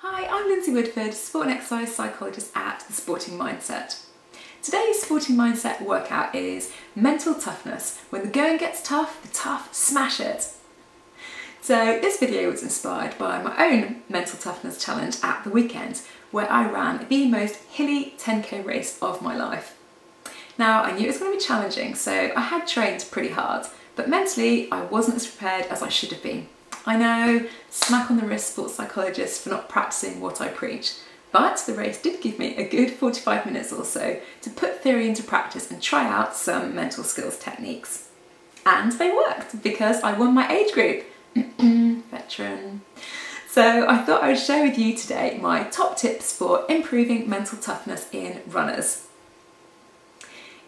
Hi, I'm Lindsay Woodford, sport and exercise psychologist at The Sporting Mindset. Today's Sporting Mindset workout is mental toughness. When the going gets tough, the tough smash it. So this video was inspired by my own mental toughness challenge at the weekend, where I ran the most hilly 10k race of my life. Now, I knew it was going to be challenging, so I had trained pretty hard, but mentally I wasn't as prepared as I should have been. I know, smack on the wrist sports psychologist for not practicing what I preach, but the race did give me a good 45 minutes or so to put theory into practice and try out some mental skills techniques. And they worked because I won my age group. Veteran. So I thought I would share with you today my top tips for improving mental toughness in runners.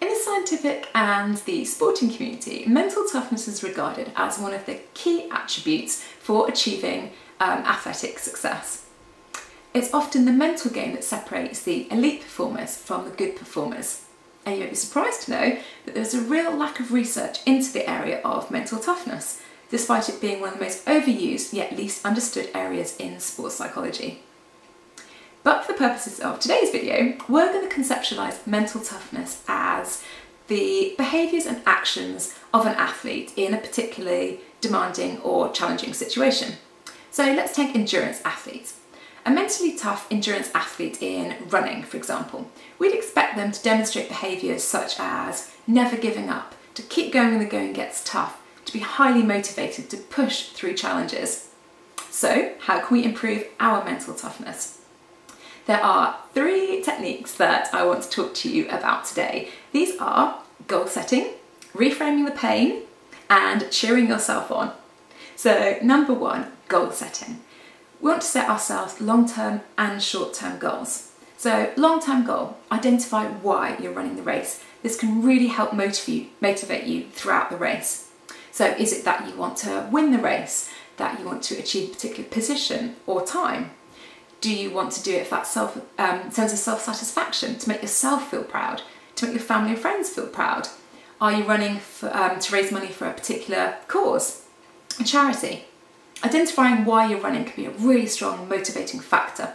In the scientific and the sporting community, mental toughness is regarded as one of the key attributes for achieving athletic success. It's often the mental game that separates the elite performers from the good performers. And you may be surprised to know that there's a real lack of research into the area of mental toughness, despite it being one of the most overused yet least understood areas in sports psychology. But for the purposes of today's video, we're going to conceptualise mental toughness as the behaviours and actions of an athlete in a particularly demanding or challenging situation. So let's take endurance athletes. A mentally tough endurance athlete in running, for example, we'd expect them to demonstrate behaviours such as never giving up, to keep going when the going gets tough, to be highly motivated to push through challenges. So how can we improve our mental toughness? There are 3 techniques that I want to talk to you about today. These are goal setting, reframing the pain, and cheering yourself on. So number 1, goal setting. We want to set ourselves long-term and short-term goals. So long-term goal, identify why you're running the race. This can really help motivate you throughout the race. So is it that you want to win the race, that you want to achieve a particular position or time? Do you want to do it for that sense of self-satisfaction, to make yourself feel proud, to make your family and friends feel proud? Are you running to raise money for a particular cause, a charity? Identifying why you're running can be a really strong motivating factor.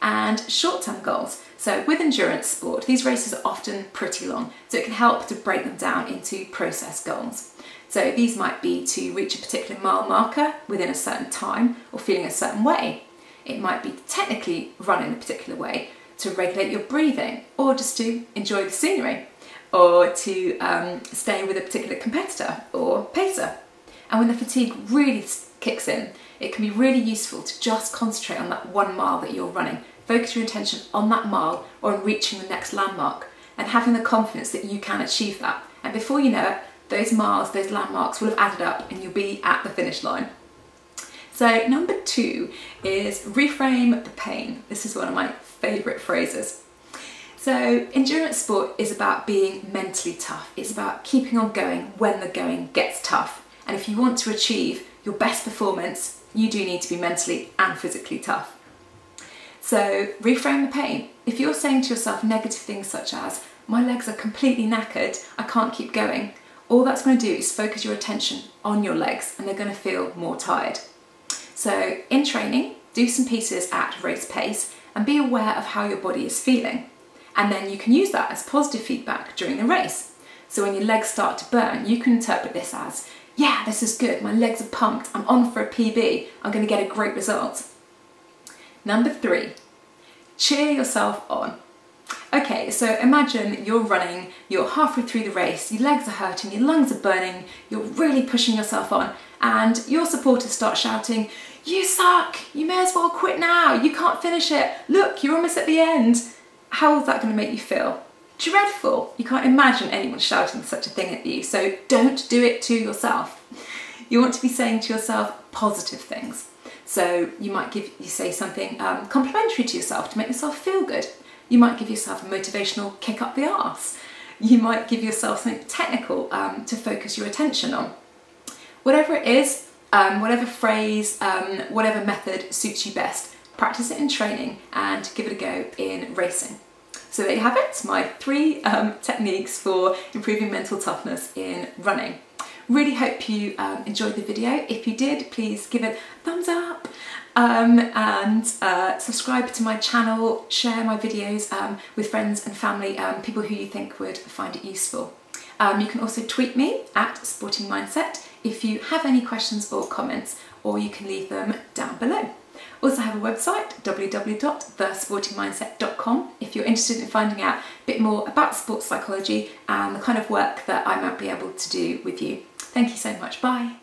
And short-term goals. So with endurance sport, these races are often pretty long, so it can help to break them down into process goals. So these might be to reach a particular mile marker within a certain time or feeling a certain way. It might be to technically run in a particular way, to regulate your breathing, or just to enjoy the scenery, or to stay with a particular competitor or pacer. And when the fatigue really kicks in, it can be really useful to just concentrate on that 1 mile that you're running. Focus your attention on that mile or on reaching the next landmark and having the confidence that you can achieve that. And before you know it, those miles, those landmarks will have added up and you'll be at the finish line. So number 2 is reframe the pain. This is one of my favourite phrases. So endurance sport is about being mentally tough. It's about keeping on going when the going gets tough. And if you want to achieve your best performance, you do need to be mentally and physically tough. So reframe the pain. If you're saying to yourself negative things such as, my legs are completely knackered, I can't keep going, all that's going to do is focus your attention on your legs and they're going to feel more tired. So in training, do some pieces at race pace and be aware of how your body is feeling. And then you can use that as positive feedback during the race. So when your legs start to burn, you can interpret this as, yeah, this is good, my legs are pumped, I'm on for a PB, I'm going to get a great result. Number 3, cheer yourself on. Okay, so imagine you're running, you're halfway through the race, your legs are hurting, your lungs are burning, you're really pushing yourself on, and your supporters start shouting, you suck, you may as well quit now, you can't finish it, look, you're almost at the end. How is that going to make you feel? Dreadful. You can't imagine anyone shouting such a thing at you, so don't do it to yourself. You want to be saying to yourself positive things. So you might say something complimentary to yourself to make yourself feel good. You might give yourself a motivational kick up the arse. You might give yourself something technical to focus your attention on. Whatever it is, whatever phrase, whatever method suits you best, practice it in training and give it a go in racing. So there you have it, my 3 techniques for improving mental toughness in running. Really hope you enjoyed the video. If you did, please give it a thumbs up and subscribe to my channel, share my videos with friends and family, people who you think would find it useful. You can also tweet me at Sporting Mindset if you have any questions or comments, or you can leave them down below. Also have a website, www.thesportingmindset.com, if you're interested in finding out a bit more about sports psychology and the kind of work that I might be able to do with you. Thank you so much. Bye.